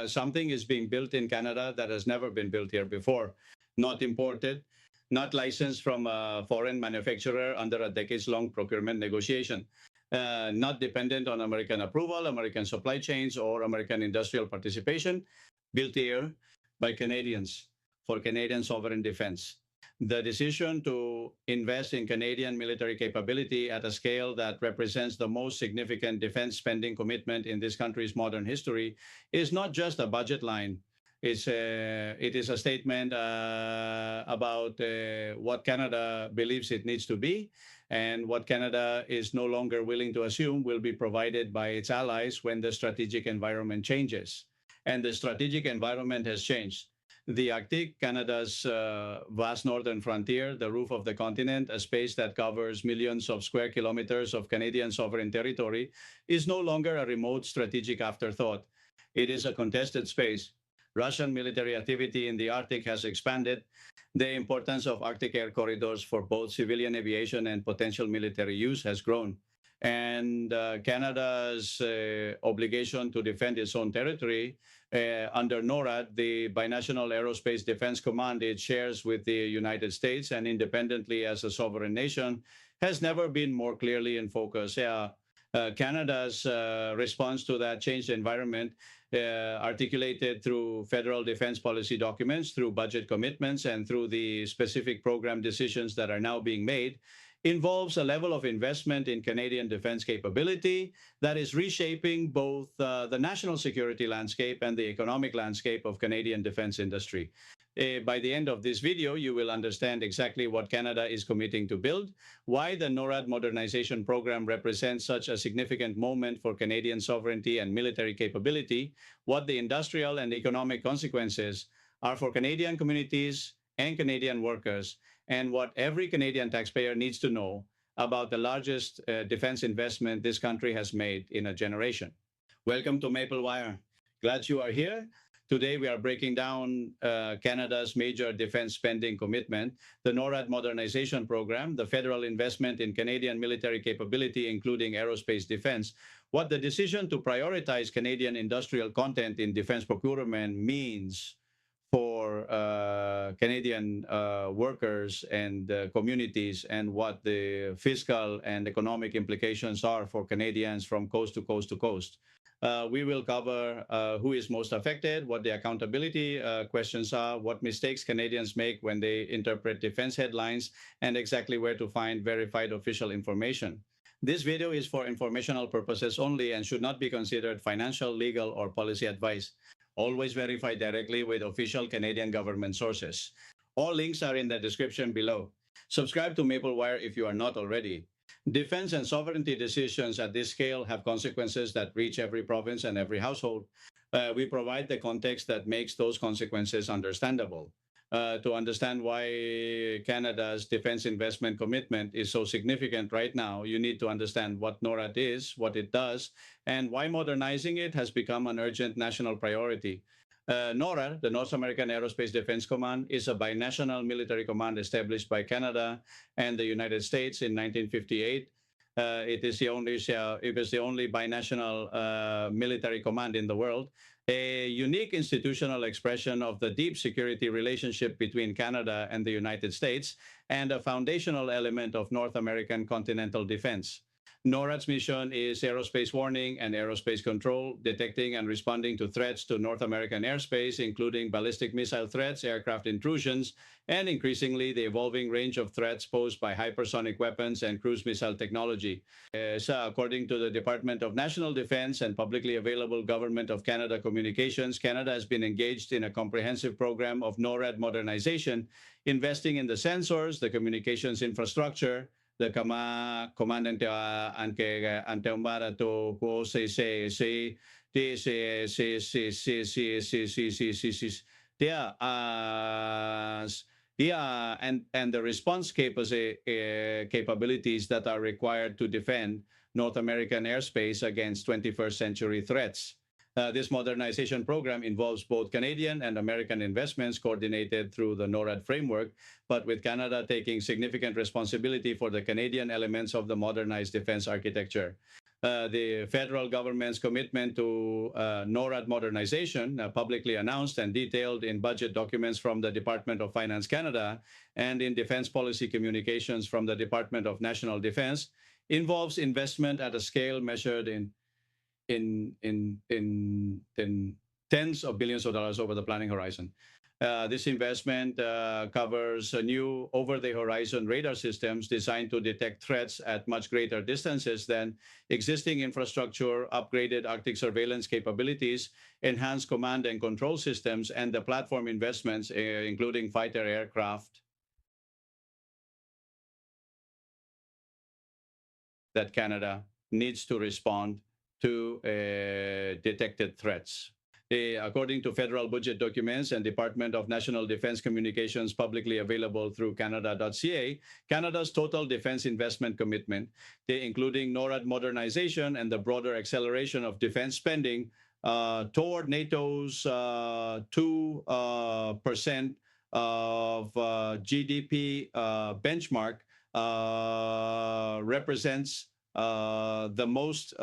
Something is being built in Canada that has never been built here before, not imported, not licensed from a foreign manufacturer under a decades-long procurement negotiation, not dependent on American approval, American supply chains, or American industrial participation, built here by Canadians for Canadian sovereign defense. The decision to invest in Canadian military capability at a scale that represents the most significant defense spending commitment in this country's modern history is not just a budget line. It is a statement about what Canada believes it needs to be and what Canada is no longer willing to assume will be provided by its allies when the strategic environment changes. And the strategic environment has changed. The Arctic, Canada's vast northern frontier, the roof of the continent, a space that covers millions of square kilometers of Canadian sovereign territory, is no longer a remote strategic afterthought. It is a contested space. Russian military activity in the Arctic has expanded. The importance of Arctic air corridors for both civilian aviation and potential military use has grown. And Canada's obligation to defend its own territory under NORAD, the binational aerospace defense command it shares with the United States and independently as a sovereign nation, has never been more clearly in focus. Canada's response to that changed environment, articulated through federal defense policy documents, through budget commitments, and through the specific program decisions that are now being made, involves a level of investment in Canadian defense capability that is reshaping both the national security landscape and the economic landscape of Canadian defense industry. By the end of this video, you will understand exactly what Canada is committing to build, why the NORAD Modernization program represents such a significant moment for Canadian sovereignty and military capability, what the industrial and economic consequences are for Canadian communities and Canadian workers, and what every Canadian taxpayer needs to know about the largest defense investment this country has made in a generation. Welcome to Maple Wire. Glad you are here. Today, we are breaking down Canada's major defense spending commitment, the NORAD Modernization Program, the federal investment in Canadian military capability, including aerospace defense, what the decision to prioritize Canadian industrial content in defense procurement means for Canadian workers and communities, and what the fiscal and economic implications are for Canadians from coast to coast to coast. We will cover who is most affected, what the accountability questions are, what mistakes Canadians make when they interpret defense headlines, and exactly where to find verified official information. This video is for informational purposes only and should not be considered financial, legal, or policy advice. Always verify directly with official Canadian government sources. All links are in the description below. Subscribe to Maple Wire if you are not already. Defense and sovereignty decisions at this scale have consequences that reach every province and every household. We provide the context that makes those consequences understandable. To understand why Canada's defense investment commitment is so significant right now, you need to understand what NORAD is, what it does, and why modernizing it has become an urgent national priority. NORAD, the North American Aerospace Defense Command, is a binational military command established by Canada and the United States in 1958. It was the only binational military command in the world, a unique institutional expression of the deep security relationship between Canada and the United States, and a foundational element of North American continental defense. NORAD's mission is aerospace warning and aerospace control, detecting and responding to threats to North American airspace, including ballistic missile threats, aircraft intrusions, and increasingly the evolving range of threats posed by hypersonic weapons and cruise missile technology. According to the Department of National Defense and publicly available Government of Canada communications, Canada has been engaged in a comprehensive program of NORAD modernization, investing in the sensors, the communications infrastructure, the commandant anteumara to ko se and the response capabilities that are required to defend North American airspace against 21st century threats. This modernization program involves both Canadian and American investments coordinated through the NORAD framework, but with Canada taking significant responsibility for the Canadian elements of the modernized defense architecture. The federal government's commitment to NORAD Modernization, publicly announced and detailed in budget documents from the Department of Finance Canada and in defense policy communications from the Department of National Defense, involves investment at a scale measured in tens of billions of dollars over the planning horizon. This investment covers new over-the-horizon radar systems designed to detect threats at much greater distances than existing infrastructure, upgraded Arctic surveillance capabilities, enhanced command and control systems, and the platform investments, including fighter aircraft that Canada needs to respond to detected threats. According to federal budget documents and Department of National Defense communications publicly available through canada.ca, Canada's total defense investment commitment, including NORAD modernization and the broader acceleration of defense spending toward NATO's 2% of GDP benchmark, represents the most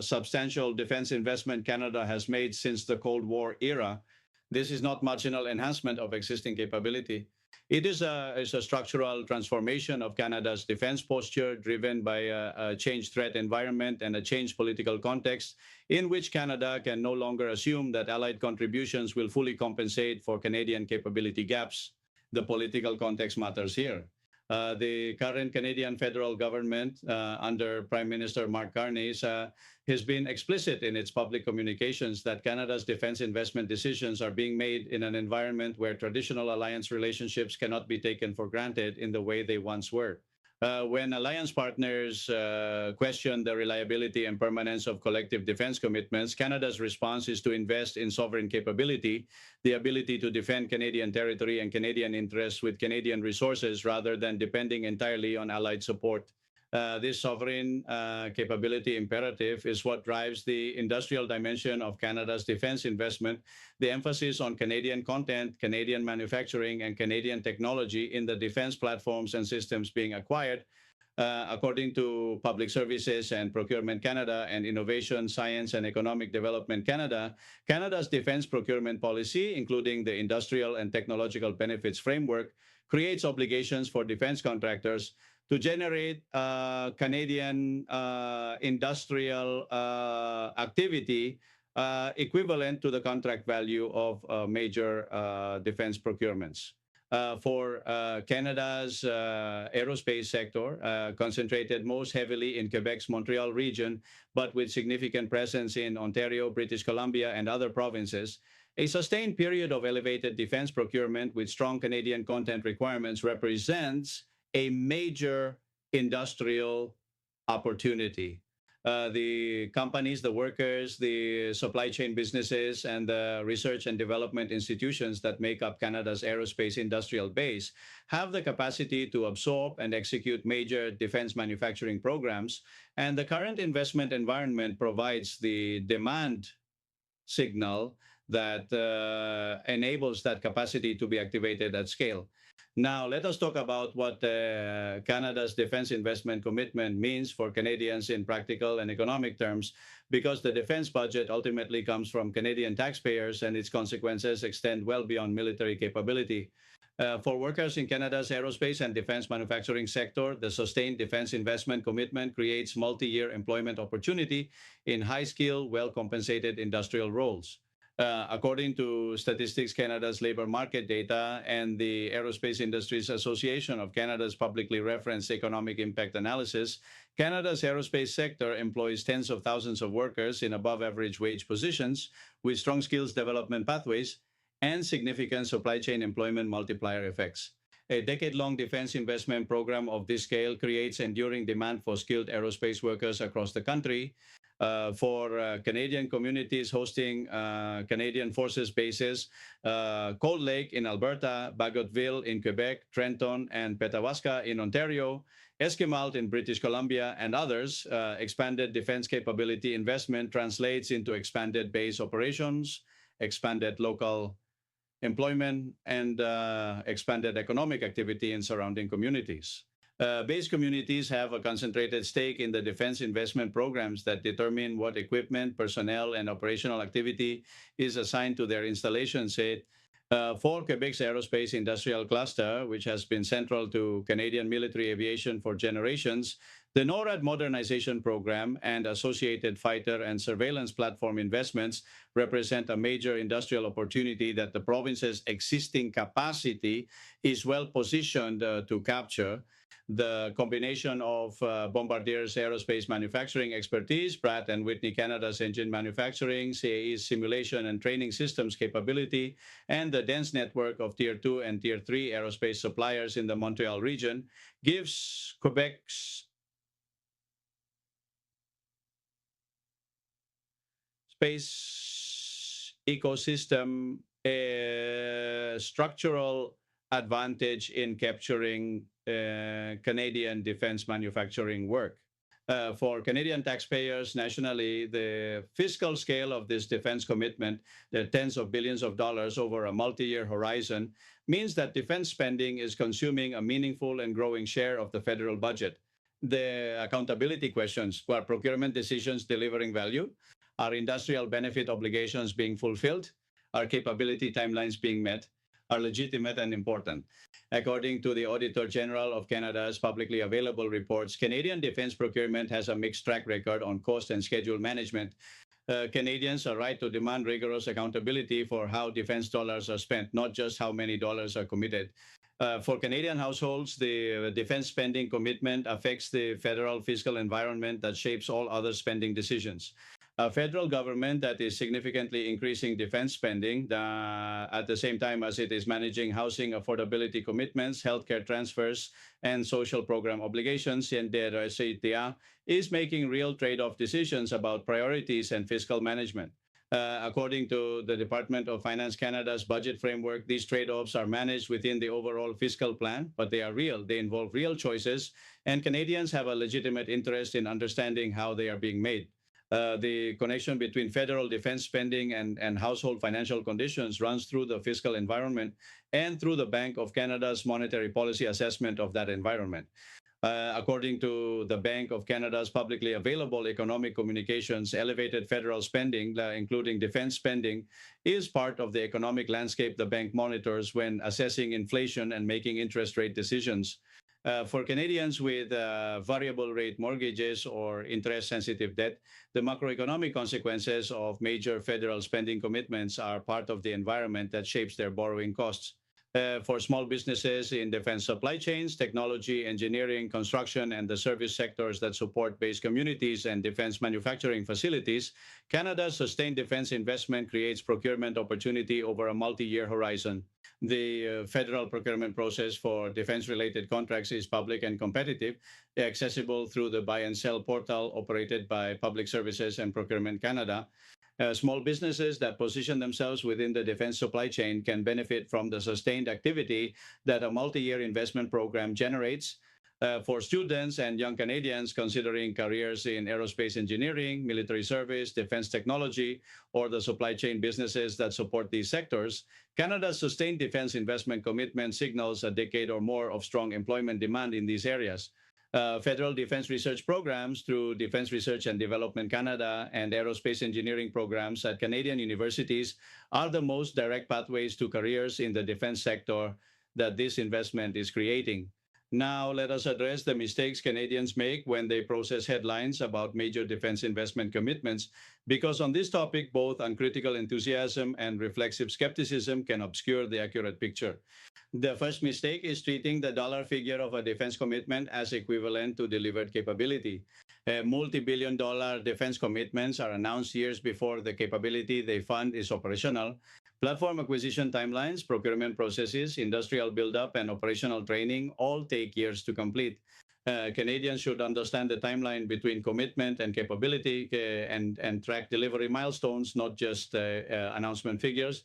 substantial defense investment Canada has made since the Cold War era. This is not marginal enhancement of existing capability. It is a structural transformation of Canada's defense posture driven by a changed threat environment and a changed political context in which Canada can no longer assume that Allied contributions will fully compensate for Canadian capability gaps. The political context matters here. The current Canadian federal government under Prime Minister Mark Carney has been explicit in its public communications that Canada's defense investment decisions are being made in an environment where traditional alliance relationships cannot be taken for granted in the way they once were. When alliance partners question the reliability and permanence of collective defense commitments, Canada's response is to invest in sovereign capability, the ability to defend Canadian territory and Canadian interests with Canadian resources rather than depending entirely on allied support. This sovereign capability imperative is what drives the industrial dimension of Canada's defense investment, the emphasis on Canadian content, Canadian manufacturing, and Canadian technology in the defense platforms and systems being acquired. According to Public Services and Procurement Canada and Innovation, Science and Economic Development Canada, Canada's defense procurement policy, including the Industrial and Technological Benefits Framework, creates obligations for defense contractors to generate Canadian industrial activity equivalent to the contract value of major defense procurements. For Canada's aerospace sector, concentrated most heavily in Quebec's Montreal region, but with significant presence in Ontario, British Columbia, and other provinces, a sustained period of elevated defense procurement with strong Canadian content requirements represents a major industrial opportunity. The companies, the workers, the supply chain businesses, and the research and development institutions that make up Canada's aerospace industrial base have the capacity to absorb and execute major defense manufacturing programs, and the current investment environment provides the demand signal that enables that capacity to be activated at scale. Now, let us talk about what Canada's defense investment commitment means for Canadians in practical and economic terms, because the defense budget ultimately comes from Canadian taxpayers and its consequences extend well beyond military capability. For workers in Canada's aerospace and defense manufacturing sector, the sustained defense investment commitment creates multi-year employment opportunity in high-skilled, well-compensated industrial roles. According to Statistics Canada's labor market data and the Aerospace Industries Association of Canada's publicly referenced economic impact analysis, Canada's aerospace sector employs tens of thousands of workers in above-average wage positions with strong skills development pathways and significant supply chain employment multiplier effects. A decade-long defense investment program of this scale creates enduring demand for skilled aerospace workers across the country. For Canadian communities hosting Canadian Forces bases, Cold Lake in Alberta, Bagotville in Quebec, Trenton and Petawaska in Ontario, Esquimalt in British Columbia, and others, expanded defense capability investment translates into expanded base operations, expanded local employment, and expanded economic activity in surrounding communities. Base communities have a concentrated stake in the defense investment programs that determine what equipment, personnel, and operational activity is assigned to their installation set. For Quebec's aerospace industrial cluster, which has been central to Canadian military aviation for generations, the NORAD Modernization program and associated fighter and surveillance platform investments represent a major industrial opportunity that the province's existing capacity is well positioned to capture. The combination of Bombardier's aerospace manufacturing expertise, Pratt and Whitney Canada's engine manufacturing, CAE's simulation and training systems capability, and the dense network of Tier 2 and Tier 3 aerospace suppliers in the Montreal region gives Quebec's space ecosystem a structural advantage in capturing Canadian defense manufacturing work. For Canadian taxpayers nationally, the fiscal scale of this defense commitment, the tens of billions of dollars over a multi-year horizon, means that defense spending is consuming a meaningful and growing share of the federal budget. The accountability questions: were procurement decisions delivering value? Are industrial benefit obligations being fulfilled? Are capability timelines being met? Are legitimate and important? According to the Auditor General of Canada's publicly available reports, Canadian defense procurement has a mixed track record on cost and schedule management. Canadians are right to demand rigorous accountability for how defense dollars are spent, not just how many dollars are committed. For Canadian households, the defense spending commitment affects the federal fiscal environment that shapes all other spending decisions. A federal government that is significantly increasing defense spending at the same time as it is managing housing affordability commitments, healthcare transfers, and social program obligations, CNDR is making real trade-off decisions about priorities and fiscal management. According to the Department of Finance Canada's budget framework, these trade-offs are managed within the overall fiscal plan, but they are real. They involve real choices, and Canadians have a legitimate interest in understanding how they are being made. The connection between federal defense spending and household financial conditions runs through the fiscal environment and through the Bank of Canada's monetary policy assessment of that environment. According to the Bank of Canada's publicly available economic communications, elevated federal spending, including defense spending, is part of the economic landscape the bank monitors when assessing inflation and making interest rate decisions. For Canadians with variable rate mortgages or interest-sensitive debt, the macroeconomic consequences of major federal spending commitments are part of the environment that shapes their borrowing costs. For small businesses in defense supply chains, technology, engineering, construction, and the service sectors that support base communities and defense manufacturing facilities, Canada's sustained defense investment creates procurement opportunity over a multi-year horizon. The federal procurement process for defense-related contracts is public and competitive, accessible through the buy and sell portal operated by Public Services and Procurement Canada. Small businesses that position themselves within the defense supply chain can benefit from the sustained activity that a multi-year investment program generates. For students and young Canadians considering careers in aerospace engineering, military service, defense technology, or the supply chain businesses that support these sectors, Canada's sustained defense investment commitment signals a decade or more of strong employment demand in these areas. Federal defense research programs through Defense Research and Development Canada and aerospace engineering programs at Canadian universities are the most direct pathways to careers in the defense sector that this investment is creating. Now, let us address the mistakes Canadians make when they process headlines about major defense investment commitments, because on this topic, both uncritical enthusiasm and reflexive skepticism can obscure the accurate picture. The first mistake is treating the dollar figure of a defense commitment as equivalent to delivered capability. Multi-billion-dollar defense commitments are announced years before the capability they fund is operational. Platform acquisition timelines, procurement processes, industrial buildup, and operational training all take years to complete. Canadians should understand the timeline between commitment and capability and track delivery milestones, not just announcement figures.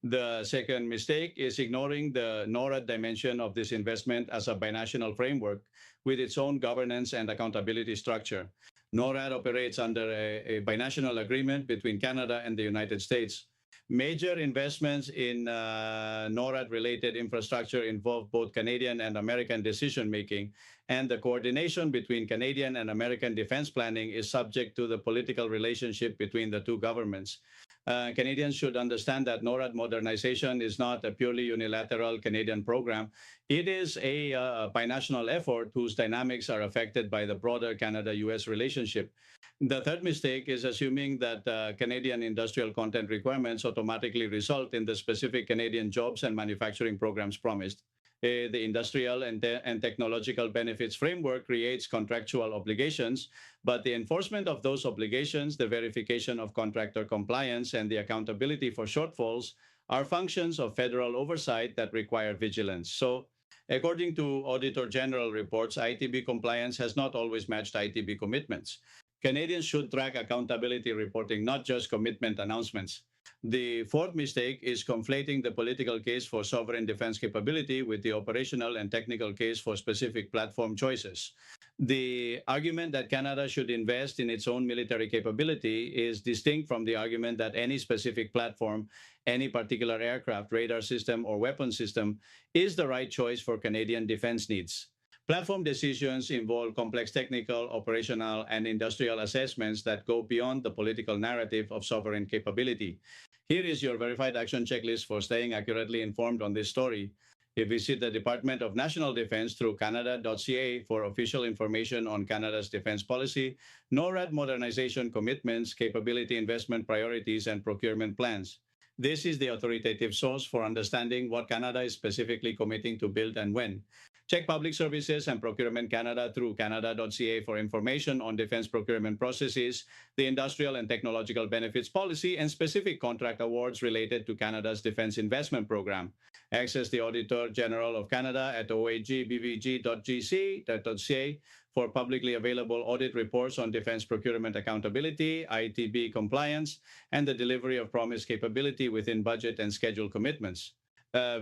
The second mistake is ignoring the NORAD dimension of this investment as a binational framework with its own governance and accountability structure. NORAD operates under a binational agreement between Canada and the United States. Major investments in NORAD-related infrastructure involve both Canadian and American decision-making, and the coordination between Canadian and American defense planning is subject to the political relationship between the two governments. Canadians should understand that NORAD modernization is not a purely unilateral Canadian program. It is a binational effort whose dynamics are affected by the broader Canada-US relationship. The third mistake is assuming that Canadian industrial content requirements automatically result in the specific Canadian jobs and manufacturing programs promised. The industrial and technological benefits framework creates contractual obligations, but the enforcement of those obligations, the verification of contractor compliance, and the accountability for shortfalls are functions of federal oversight that require vigilance. So, according to Auditor General reports, ITB compliance has not always matched ITB commitments. Canadians should track accountability reporting, not just commitment announcements. The fourth mistake is conflating the political case for sovereign defense capability with the operational and technical case for specific platform choices. The argument that Canada should invest in its own military capability is distinct from the argument that any specific platform, any particular aircraft, radar system, or weapon system is the right choice for Canadian defense needs. Platform decisions involve complex technical, operational, and industrial assessments that go beyond the political narrative of sovereign capability. Here is your verified action checklist for staying accurately informed on this story. Visit the Department of National Defense through canada.ca for official information on Canada's defense policy, NORAD modernization commitments, capability investment priorities, and procurement plans. This is the authoritative source for understanding what Canada is specifically committing to build and when. Check Public Services and Procurement Canada through canada.ca for information on defense procurement processes, the industrial and technological benefits policy, and specific contract awards related to Canada's defense investment program. Access the Auditor General of Canada at oagbvg.gc.ca for publicly available audit reports on defense procurement accountability, ITB compliance, and the delivery of promised capability within budget and schedule commitments.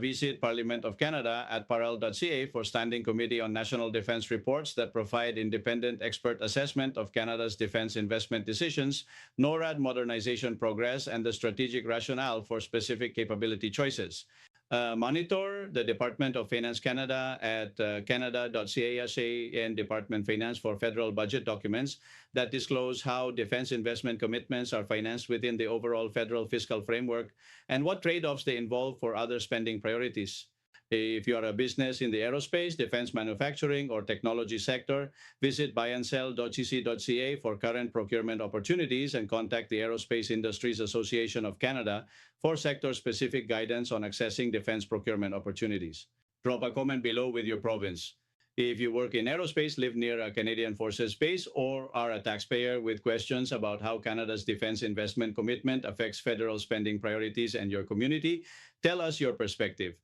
Visit Parliament of Canada at parl.ca for Standing Committee on National Defense reports that provide independent expert assessment of Canada's defense investment decisions, NORAD modernization progress, and the strategic rationale for specific capability choices. Monitor the Department of Finance Canada at canada.ca and Department Finance for federal budget documents that disclose how defense investment commitments are financed within the overall federal fiscal framework and what trade-offs they involve for other spending priorities. If you are a business in the aerospace, defense manufacturing, or technology sector, visit buyandsell.gc.ca for current procurement opportunities and contact the Aerospace Industries Association of Canada for sector-specific guidance on accessing defense procurement opportunities. Drop a comment below with your province. If you work in aerospace, live near a Canadian Forces base, or are a taxpayer with questions about how Canada's defense investment commitment affects federal spending priorities and your community, tell us your perspective.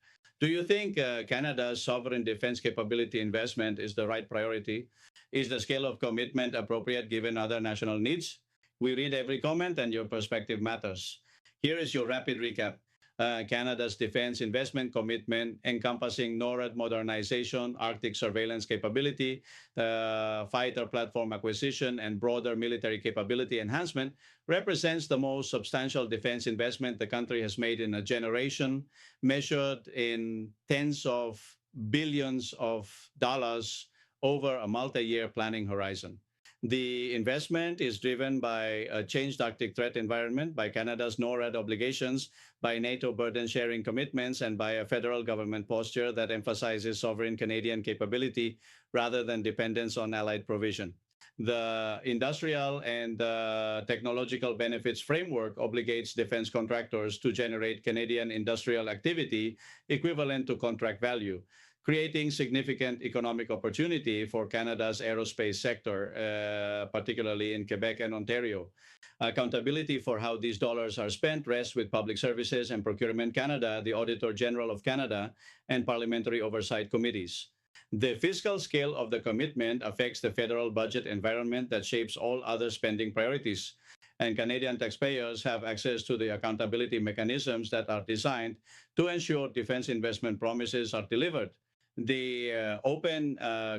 Do you think Canada's sovereign defense capability investment is the right priority? Is the scale of commitment appropriate given other national needs? We read every comment and your perspective matters. Here is your rapid recap. Canada's defense investment commitment encompassing NORAD modernization, Arctic surveillance capability, fighter platform acquisition, and broader military capability enhancement represents the most substantial defense investment the country has made in a generation, measured in tens of billions of dollars over a multi-year planning horizon. The investment is driven by a changed Arctic threat environment, by Canada's NORAD obligations, by NATO burden-sharing commitments, and by a federal government posture that emphasizes sovereign Canadian capability rather than dependence on allied provision. The industrial and technological benefits framework obligates defense contractors to generate Canadian industrial activity equivalent to contract value, creating significant economic opportunity for Canada's aerospace sector, particularly in Quebec and Ontario. Accountability for how these dollars are spent rests with Public Services and Procurement Canada, the Auditor General of Canada, and Parliamentary Oversight committees. The fiscal scale of the commitment affects the federal budget environment that shapes all other spending priorities, and Canadian taxpayers have access to the accountability mechanisms that are designed to ensure defense investment promises are delivered. The open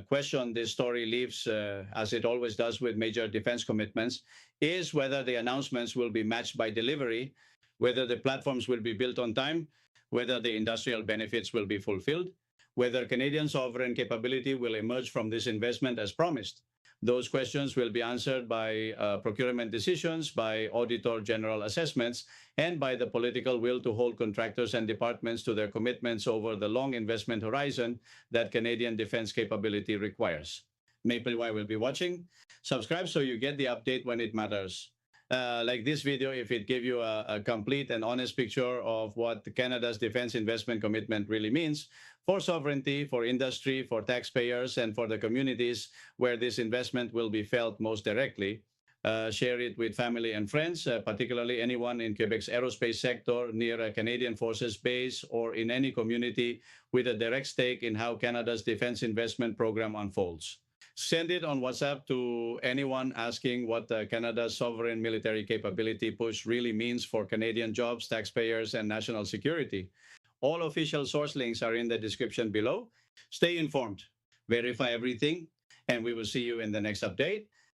question this story leaves, as it always does with major defense commitments, is whether the announcements will be matched by delivery, whether the platforms will be built on time, whether the industrial benefits will be fulfilled, whether Canadian sovereign capability will emerge from this investment as promised. Those questions will be answered by procurement decisions, by auditor general assessments, and by the political will to hold contractors and departments to their commitments over the long investment horizon that Canadian defense capability requires. Maple Y will be watching. Subscribe so you get the update when it matters. Like this video, if it gave you a complete and honest picture of what Canada's defense investment commitment really means for sovereignty, for industry, for taxpayers, and for the communities where this investment will be felt most directly. Share it with family and friends, particularly anyone in Quebec's aerospace sector, near a Canadian Forces base, or in any community with a direct stake in how Canada's defense investment program unfolds. Send it on WhatsApp to anyone asking what Canada's sovereign military capability push really means for Canadian jobs, taxpayers, and national security. All official source links are in the description below. Stay informed, verify everything, and we will see you in the next update.